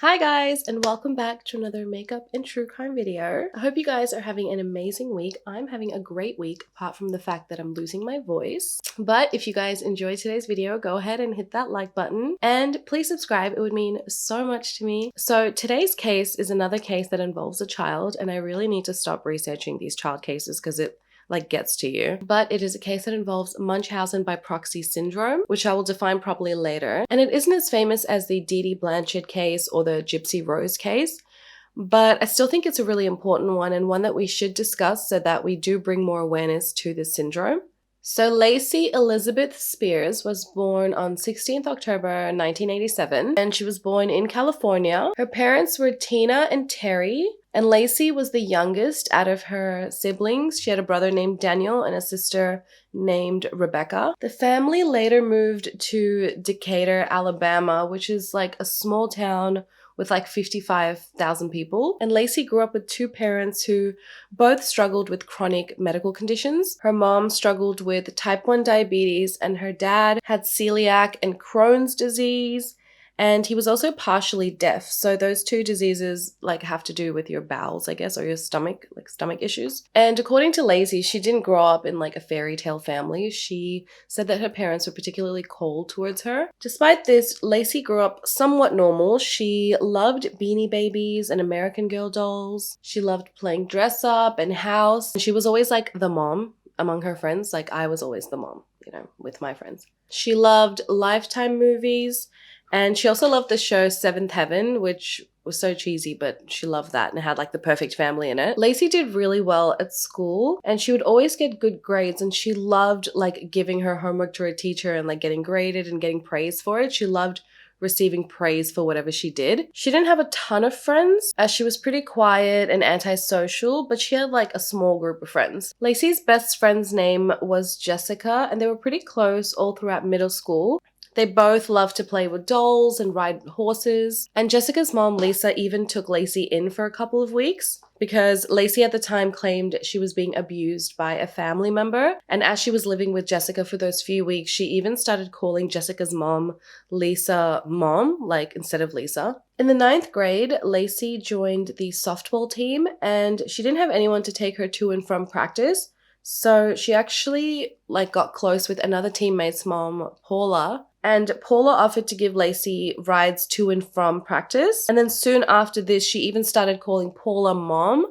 Hi guys, and welcome back to another makeup and true crime video. I hope you guys are having an amazing week. I'm having a great week apart from the fact that I'm losing my voice. But if you guys enjoyed today's video, go ahead and hit that like button and please subscribe. It would mean so much to me. So today's case is another case that involves a child, and I really need to stop researching these child cases because it gets to you. But it is a case that involves Munchausen by proxy syndrome, which I will define properly later. And it isn't as famous as the Dee Dee Blanchard case or the Gypsy Rose case, but I still think it's a really important one and one that we should discuss so that we do bring more awareness to this syndrome. So Lacey Elizabeth Spears was born on 16th October 1987, and she was born in California. Her parents were Tina and Terry, and Lacey was the youngest out of her siblings. She had a brother named Daniel and a sister named Rebecca. The family later moved to Decatur, Alabama, which is like a small town with like 55,000 people. And Lacey grew up with two parents who both struggled with chronic medical conditions. Her mom struggled with type 1 diabetes and her dad had celiac and Crohn's disease. And he was also partially deaf. So those two diseases have to do with your bowels, I guess, or your stomach, stomach issues. And according to Lacey, she didn't grow up in a fairy tale family. She said that her parents were particularly cold towards her. Despite this, Lacey grew up somewhat normal. She loved Beanie Babies and American Girl dolls. She loved playing dress up and house. And she was always the mom among her friends. I was always the mom, with my friends. She loved Lifetime movies. And she also loved the show Seventh Heaven, which was so cheesy, but she loved that and it had the perfect family in it. Lacey did really well at school and she would always get good grades, and she loved giving her homework to her teacher and getting graded and getting praise for it. She loved receiving praise for whatever she did. She didn't have a ton of friends as she was pretty quiet and antisocial, but she had a small group of friends. Lacey's best friend's name was Jessica, and they were pretty close all throughout middle school. They both loved to play with dolls and ride horses. And Jessica's mom, Lisa, even took Lacey in for a couple of weeks because Lacey at the time claimed she was being abused by a family member. And as she was living with Jessica for those few weeks, she even started calling Jessica's mom Lisa mom, instead of Lisa. In the 9th grade, Lacey joined the softball team and she didn't have anyone to take her to and from practice. So she actually got close with another teammate's mom, Paula, and Paula offered to give Lacey rides to and from practice. And then soon after this, she even started calling Paula mom.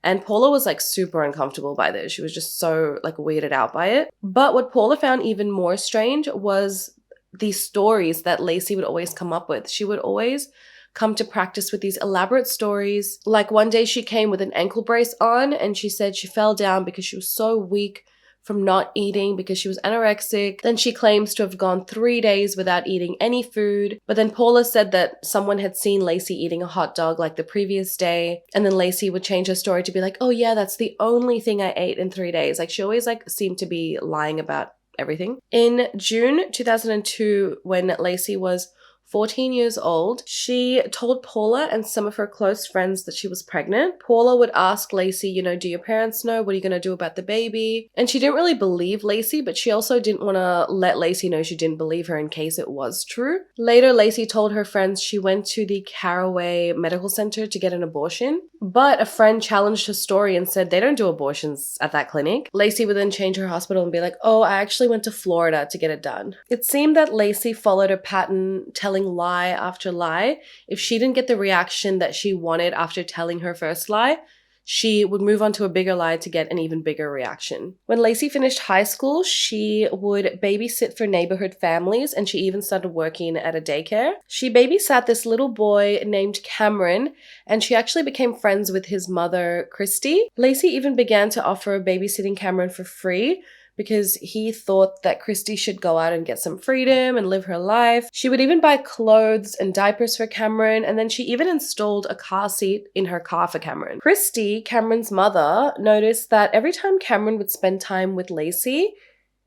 And Paula was super uncomfortable by this. She was just so weirded out by it. But what Paula found even more strange was these stories that Lacey would always come up with. She would always come to practice with these elaborate stories. One day she came with an ankle brace on and she said she fell down because she was so weak from not eating because she was anorexic. Then she claims to have gone 3 days without eating any food. But then Paula said that someone had seen Lacey eating a hot dog the previous day. And then Lacey would change her story to be oh yeah, that's the only thing I ate in 3 days. She always seemed to be lying about everything. In June 2002, when Lacey was 14 years old, she told Paula and some of her close friends that she was pregnant. Paula would ask Lacey, do your parents know? What are you going to do about the baby? And she didn't really believe Lacey, but she also didn't want to let Lacey know she didn't believe her in case it was true. Later, Lacey told her friends she went to the Caraway Medical Center to get an abortion, but a friend challenged her story and said they don't do abortions at that clinic. Lacey would then change her hospital and be oh, I actually went to Florida to get it done. It seemed that Lacey followed a pattern telling lie after lie. If she didn't get the reaction that she wanted after telling her first lie, she would move on to a bigger lie to get an even bigger reaction. When Lacey finished high school, she would babysit for neighborhood families, and she even started working at a daycare. She babysat this little boy named Cameron, and she actually became friends with his mother, Christy. Lacey even began to offer babysitting Cameron for free because he thought that Christy should go out and get some freedom and live her life. She would even buy clothes and diapers for Cameron, and then she even installed a car seat in her car for Cameron. Christy, Cameron's mother, noticed that every time Cameron would spend time with Lacey,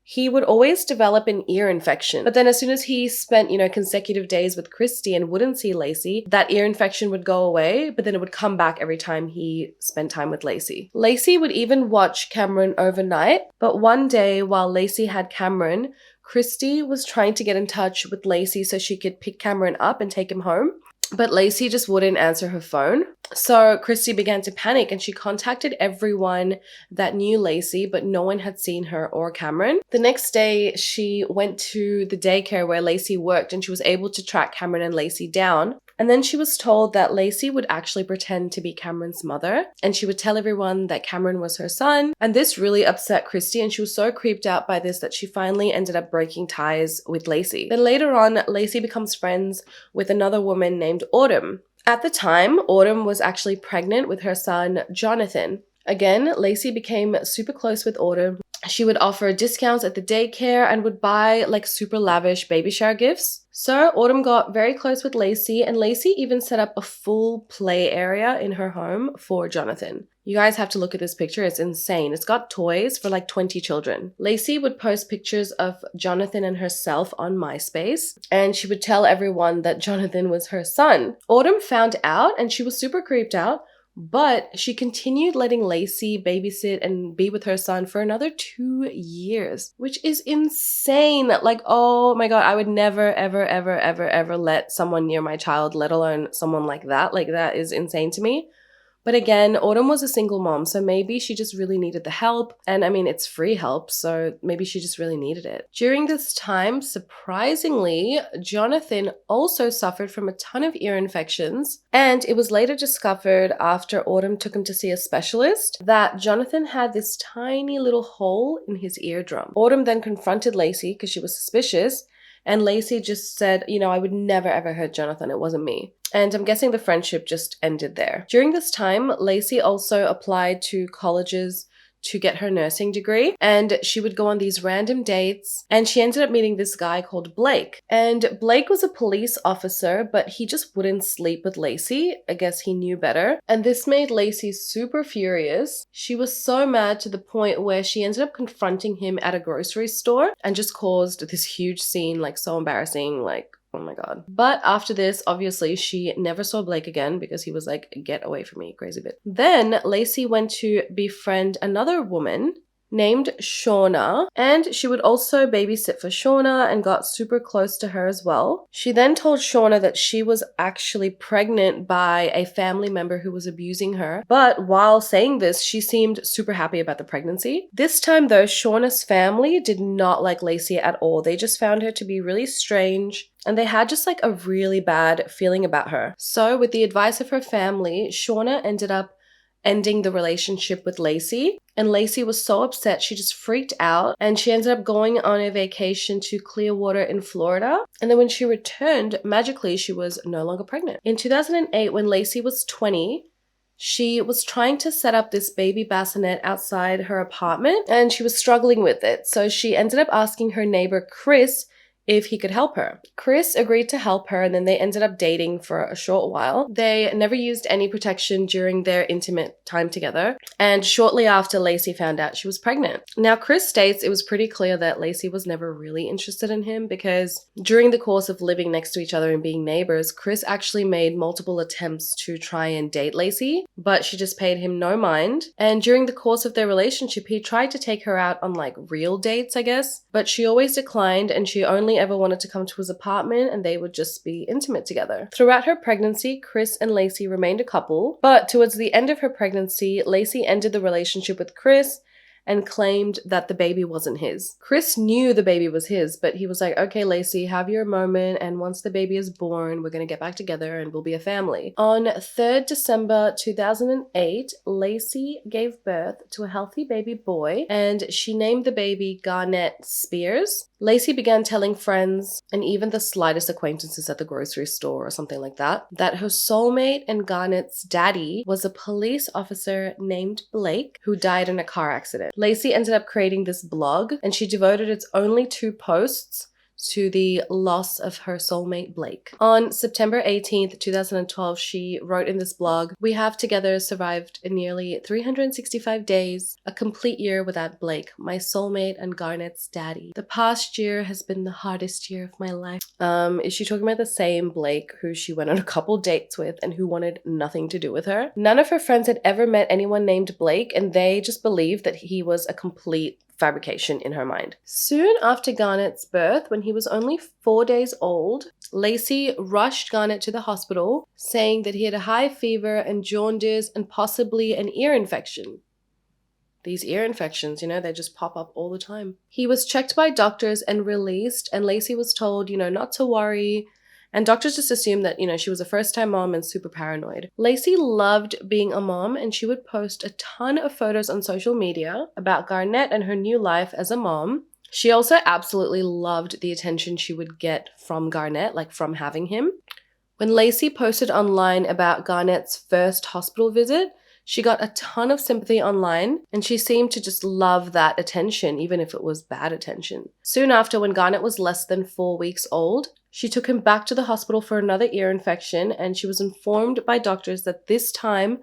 he would always develop an ear infection. But then as soon as he spent, consecutive days with Christy and wouldn't see Lacey, that ear infection would go away, but then it would come back every time he spent time with Lacey. Lacey would even watch Cameron overnight, but one day while Lacey had Cameron, Christy was trying to get in touch with Lacey so she could pick Cameron up and take him home. but Lacey just wouldn't answer her phone. So Christy began to panic and she contacted everyone that knew Lacey, but no one had seen her or Cameron. The next day, she went to the daycare where Lacey worked and she was able to track Cameron and Lacey down. And then she was told that Lacey would actually pretend to be Cameron's mother and she would tell everyone that Cameron was her son. And this really upset Christy and she was so creeped out by this that she finally ended up breaking ties with Lacey. Then later on, Lacey becomes friends with another woman named Autumn. At the time, Autumn was actually pregnant with her son, Jonathan. Again, Lacey became super close with Autumn. She would offer discounts at the daycare and would buy like super lavish baby shower gifts. So Autumn got very close with Lacey and Lacey even set up a full play area in her home for Jonathan. You guys have to look at this picture. It's insane. It's got toys for like 20 children. Lacey would post pictures of Jonathan and herself on MySpace and she would tell everyone that Jonathan was her son. Autumn found out and she was super creeped out. But she continued letting Lacey babysit and be with her son for another 2 years, which is insane. Like, oh my God, I would never, ever, ever, ever, ever let someone near my child, let alone someone like that. Like, that is insane to me. But again, Autumn was a single mom, so maybe she just really needed the help. And I mean, it's free help, so maybe she just really needed it. During this time, surprisingly, Jonathan also suffered from a ton of ear infections. And it was later discovered after Autumn took him to see a specialist that Jonathan had this tiny little hole in his eardrum. Autumn then confronted Lacey because she was suspicious. And Lacey just said, you know, I would never ever hurt Jonathan. It wasn't me. And I'm guessing the friendship just ended there. During this time, Lacey also applied to colleges to get her nursing degree and she would go on these random dates and she ended up meeting this guy called Blake. And Blake was a police officer, but he just wouldn't sleep with Lacey. I guess he knew better. And this made Lacey super furious. She was so mad to the point where she ended up confronting him at a grocery store and just caused this huge scene, like so embarrassing, like oh my God. But after this, obviously, she never saw Blake again because he was like, get away from me, crazy bitch. Then Lacey went to befriend another woman named Shauna, and she would also babysit for Shauna and got super close to her as well. She then told Shauna that she was actually pregnant by a family member who was abusing her, but while saying this, she seemed super happy about the pregnancy. This time though, Shauna's family did not like Lacey at all. They just found her to be really strange and they had just like a really bad feeling about her. So with the advice of her family, Shauna ended up ending the relationship with Lacey. And Lacey was so upset, she just freaked out and she ended up going on a vacation to Clearwater in Florida. And then when she returned, magically, she was no longer pregnant. In 2008, when Lacey was 20, she was trying to set up this baby bassinet outside her apartment and she was struggling with it. So she ended up asking her neighbor, Chris, if he could help her. Chris agreed to help her and then they ended up dating for a short while. They never used any protection during their intimate time together. And shortly after, Lacey found out she was pregnant. Now, Chris states it was pretty clear that Lacey was never really interested in him because during the course of living next to each other and being neighbors, Chris actually made multiple attempts to try and date Lacey, but she just paid him no mind. And during the course of their relationship, he tried to take her out on like real dates, I guess, but she always declined and she only ever wanted to come to his apartment and they would just be intimate together. Throughout her pregnancy, Chris and Lacey remained a couple, but towards the end of her pregnancy, Lacey ended the relationship with Chris and claimed that the baby wasn't his. Chris knew the baby was his, but he was like, okay, Lacey, have your moment, and once the baby is born, we're gonna get back together and we'll be a family. On 3rd December 2008, Lacey gave birth to a healthy baby boy, and she named the baby Garnett Spears. Lacey began telling friends, and even the slightest acquaintances at the grocery store or something like that her soulmate and Garnett's daddy was a police officer named Blake who died in a car accident. Lacey ended up creating this blog, and she devoted its only 2 posts to the loss of her soulmate Blake. On September 18th, 2012, she wrote in this blog, "We have together survived in nearly 365 days, a complete year without Blake, my soulmate and Garnett's daddy. The past year has been the hardest year of my life." Is she talking about the same Blake who she went on a couple dates with and who wanted nothing to do with her? None of her friends had ever met anyone named Blake, and they just believed that he was a complete fabrication in her mind. Soon after Garnett's birth, when he was only 4 days old, Lacey rushed Garnett to the hospital, saying that he had a high fever and jaundice and possibly an ear infection. These ear infections, they just pop up all the time. He was checked by doctors and released, and Lacey was told, not to worry. And doctors just assumed that, she was a first-time mom and super paranoid. Lacey loved being a mom, and she would post a ton of photos on social media about Garnett and her new life as a mom. She also absolutely loved the attention she would get from Garnett, like from having him. When Lacey posted online about Garnett's first hospital visit, she got a ton of sympathy online, and she seemed to just love that attention, even if it was bad attention. Soon after, when Garnett was less than 4 weeks old, she took him back to the hospital for another ear infection, and she was informed by doctors that this time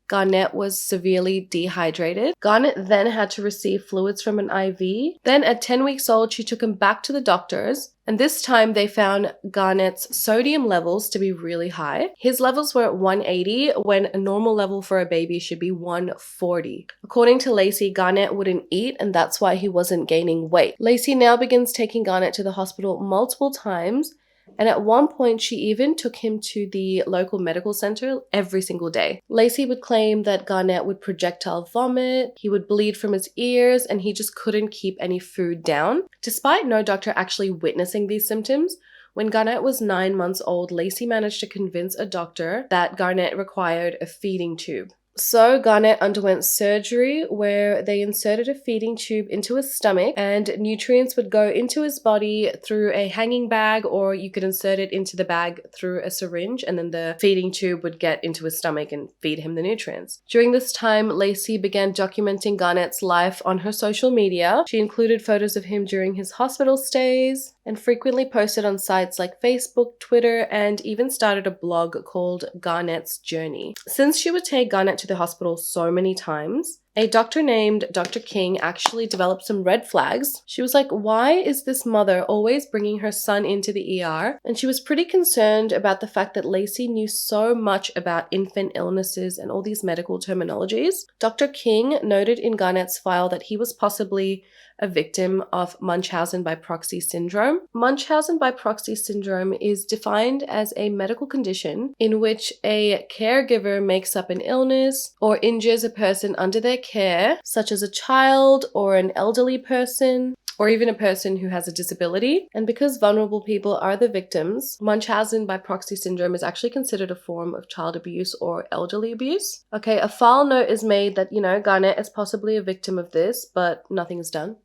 Garnett was severely dehydrated. Garnett then had to receive fluids from an IV. Then at 10 weeks old, she took him back to the doctors, and this time they found Garnett's sodium levels to be really high. His levels were at 180, when a normal level for a baby should be 140. According to Lacey, Garnett wouldn't eat, and that's why he wasn't gaining weight. Lacey now begins taking Garnett to the hospital multiple times, and at one point, she even took him to the local medical center every single day. Lacey would claim that Garnett would projectile vomit, he would bleed from his ears, and he just couldn't keep any food down. Despite no doctor actually witnessing these symptoms, when Garnett was 9 months old, Lacey managed to convince a doctor that Garnett required a feeding tube. So Garnett underwent surgery where they inserted a feeding tube into his stomach, and nutrients would go into his body through a hanging bag, or you could insert it into the bag through a syringe, and then the feeding tube would get into his stomach and feed him the nutrients. During this time, Lacey began documenting Garnett's life on her social media. She included photos of him during his hospital stays and frequently posted on sites like Facebook, Twitter, and even started a blog called Garnett's Journey. Since she would take Garnett to the hospital so many times, a doctor named Dr. King actually developed some red flags. She was like, why is this mother always bringing her son into the ER? And she was pretty concerned about the fact that Lacey knew so much about infant illnesses and all these medical terminologies. Dr. King noted in Garnett's file that he was possibly a victim of Munchausen by proxy syndrome. Munchausen by proxy syndrome is defined as a medical condition in which a caregiver makes up an illness or injures a person under their care, such as a child or an elderly person, or even a person who has a disability. And because vulnerable people are the victims, Munchausen by proxy syndrome is actually considered a form of child abuse or elderly abuse. Okay, a file note is made that, Garnett is possibly a victim of this, but nothing is done.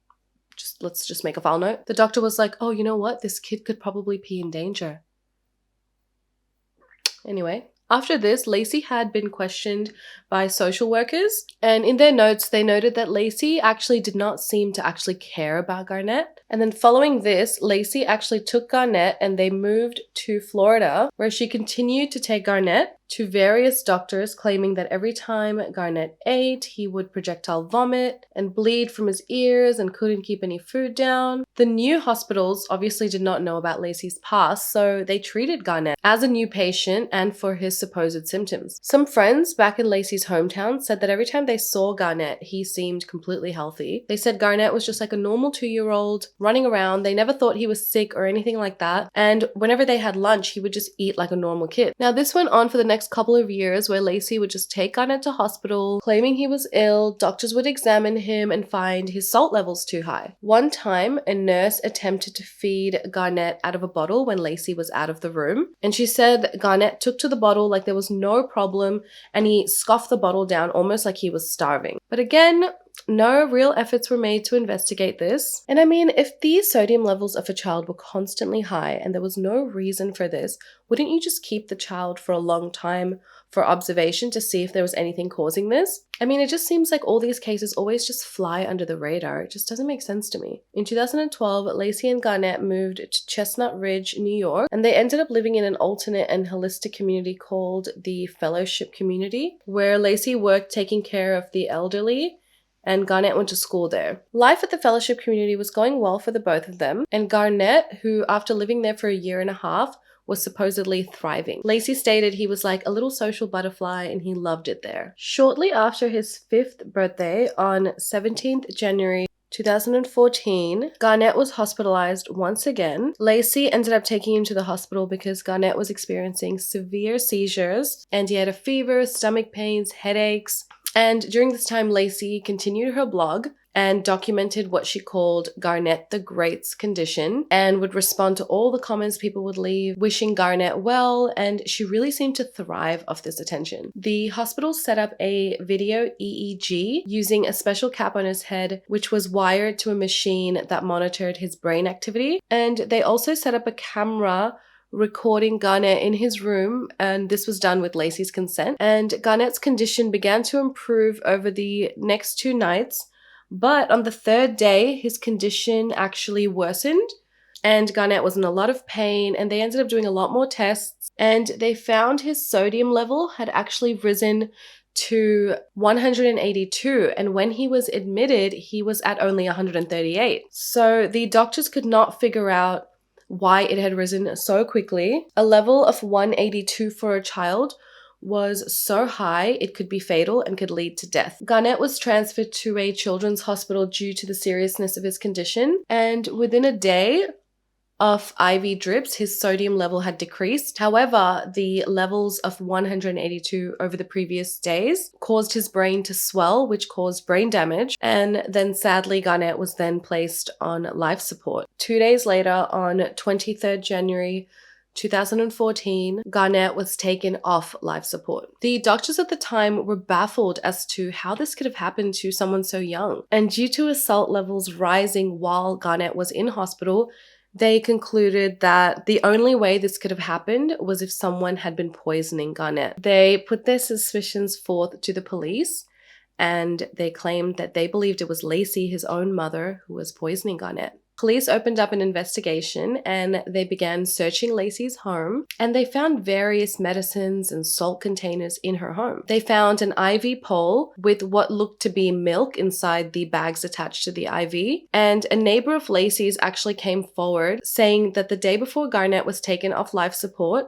Let's just make a file note. The doctor was like, oh, you know what? This kid could probably be in danger. Anyway, after this, Lacey had been questioned by social workers, and in their notes, they noted that Lacey actually did not seem to actually care about Garnett. And then following this, Lacey actually took Garnett and they moved to Florida, where she continued to take Garnett to various doctors, claiming that every time Garnett ate, he would projectile vomit and bleed from his ears and couldn't keep any food down. The new hospitals obviously did not know about Lacey's past, so they treated Garnett as a new patient and for his supposed symptoms. Some friends back in Lacey's hometown said that every time they saw Garnett, he seemed completely healthy. They said Garnett was just like a normal 2-year-old running around. They never thought he was sick or anything like that. And whenever they had lunch, he would just eat like a normal kid. Now, this went on for the next couple of years, where Lacey would just take Garnett to hospital, claiming he was ill. Doctors would examine him and find his salt levels too high. One time, a nurse attempted to feed Garnett out of a bottle when Lacey was out of the room. And she said Garnett took to the bottle like there was no problem, and he scoffed the bottle down almost like he was starving. But again, no real efforts were made to investigate this. And I mean, if these sodium levels of a child were constantly high and there was no reason for this, wouldn't you just keep the child for a long time for observation to see if there was anything causing this? I mean, it just seems like all these cases always just fly under the radar. It just doesn't make sense to me. In 2012, Lacey and Garnett moved to Chestnut Ridge, New York, and they ended up living in an alternate and holistic community called the Fellowship Community, where Lacey worked taking care of the elderly, and Garnett went to school there. Life at the Fellowship Community was going well for the both of them, and Garnett, who after living there for a year and a half, was supposedly thriving. Lacey stated he was like a little social butterfly and he loved it there. Shortly after his 5th birthday, on 17th January 2014, Garnett was hospitalized once again. Lacey ended up taking him to the hospital because Garnett was experiencing severe seizures and he had a fever, stomach pains, headaches. And during this time, Lacey continued her blog and documented what she called Garnett the Great's condition and would respond to all the comments people would leave, wishing Garnett well, and she really seemed to thrive off this attention. The hospital set up a video EEG using a special cap on his head, which was wired to a machine that monitored his brain activity, and they also set up a camera recording Garnett in his room, and this was done with Lacey's consent. And Garnett's condition began to improve over the next 2 nights, but on the 3rd day, his condition actually worsened and Garnett was in a lot of pain, and they ended up doing a lot more tests, and they found his sodium level had actually risen to 182, and when he was admitted, he was at only 138. So the doctors could not figure out why it had risen so quickly. A level of 182 for a child was so high it could be fatal and could lead to death. Garnett was transferred to a children's hospital due to the seriousness of his condition, and within a day of IV drips, his sodium level had decreased. However, the levels of 182 over the previous days caused his brain to swell, which caused brain damage. And then sadly, Garnett was then placed on life support. 2 days later, on 23rd January 2014, Garnett was taken off life support. The doctors at the time were baffled as to how this could have happened to someone so young. And due to assault levels rising while Garnett was in hospital, they concluded that the only way this could have happened was if someone had been poisoning Garnett. They put their suspicions forth to the police, and they claimed that they believed it was Lacey, his own mother, who was poisoning Garnett. Police opened up an investigation and they began searching Lacey's home, and they found various medicines and salt containers in her home. They found an IV pole with what looked to be milk inside the bags attached to the IV, and a neighbor of Lacey's actually came forward saying that the day before Garnett was taken off life support,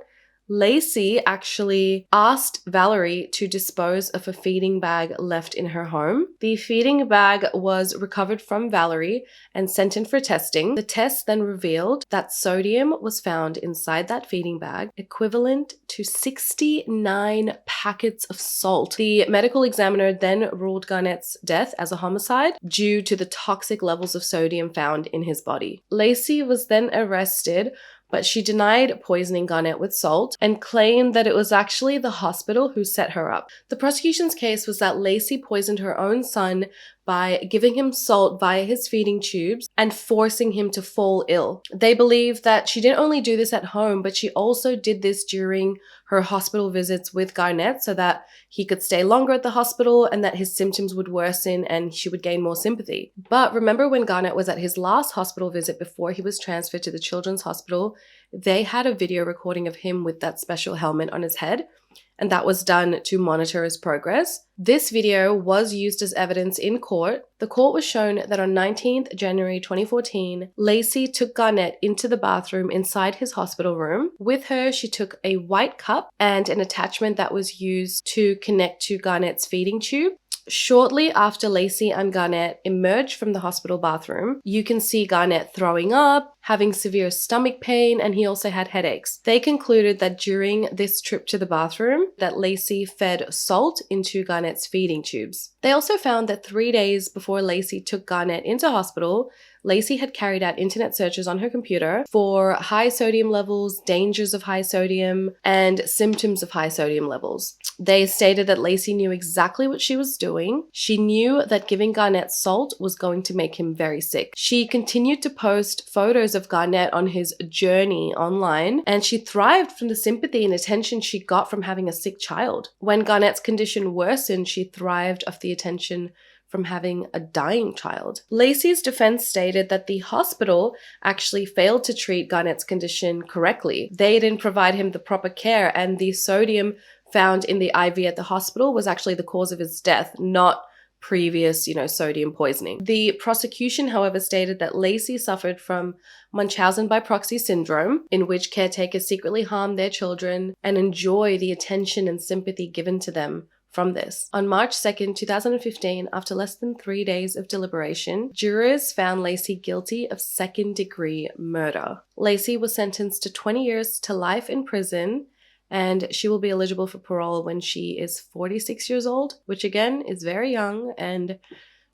Lacey actually asked Valerie to dispose of a feeding bag left in her home. The feeding bag was recovered from Valerie and sent in for testing. The test then revealed that sodium was found inside that feeding bag, equivalent to 69 packets of salt. The medical examiner then ruled Garnett's death as a homicide due to the toxic levels of sodium found in his body. Lacey was then arrested, but she denied poisoning Garnett with salt and claimed that it was actually the hospital who set her up. The prosecution's case was that Lacey poisoned her own son by giving him salt via his feeding tubes and forcing him to fall ill. They believe that she didn't only do this at home, but she also did this during her hospital visits with Garnett so that he could stay longer at the hospital and that his symptoms would worsen and she would gain more sympathy. But remember when Garnett was at his last hospital visit before he was transferred to the children's hospital, they had a video recording of him with that special helmet on his head, and that was done to monitor his progress. This video was used as evidence in court. The court was shown that on 19th January 2014, Lacey took Garnett into the bathroom inside his hospital room. With her, she took a white cup and an attachment that was used to connect to Garnett's feeding tube. Shortly after Lacey and Garnett emerged from the hospital bathroom, you can see Garnett throwing up, having severe stomach pain, and he also had headaches. They concluded that during this trip to the bathroom, that Lacey fed salt into Garnett's feeding tubes. They also found that 3 days before Lacey took Garnett into hospital, Lacey had carried out internet searches on her computer for high sodium levels, dangers of high sodium, and symptoms of high sodium levels. They stated that Lacey knew exactly what she was doing. She knew that giving Garnett salt was going to make him very sick. She continued to post photos of Garnett on his journey online, and she thrived from the sympathy and attention she got from having a sick child. When Garnett's condition worsened, she thrived off the attention from having a dying child. Lacey's defense stated that the hospital actually failed to treat Garnett's condition correctly. They didn't provide him the proper care, and the sodium found in the IV at the hospital was actually the cause of his death, not previous, sodium poisoning. The prosecution, however, stated that Lacey suffered from Munchausen by proxy syndrome, in which caretakers secretly harm their children and enjoy the attention and sympathy given to them from this. On March 2nd, 2015, after less than 3 days of deliberation, jurors found Lacey guilty of second-degree murder. Lacey was sentenced to 20 years to life in prison, and she will be eligible for parole when she is 46 years old, which again is very young, and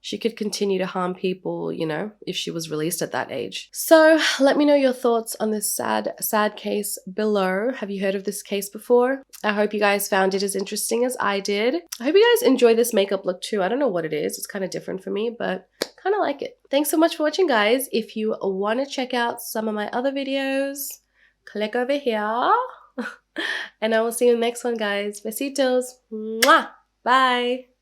she could continue to harm people, you know, if she was released at that age. So let me know your thoughts on this sad case below. Have you heard of this case before? I hope you guys found it as interesting as I did. I hope you guys enjoy this makeup look too. I don't know what it is. It's kind of different for me, but kind of like it. Thanks so much for watching, guys. If you want to check out some of my other videos, click over here. And I will see you in the next one, guys. Besitos. Mwah! Bye.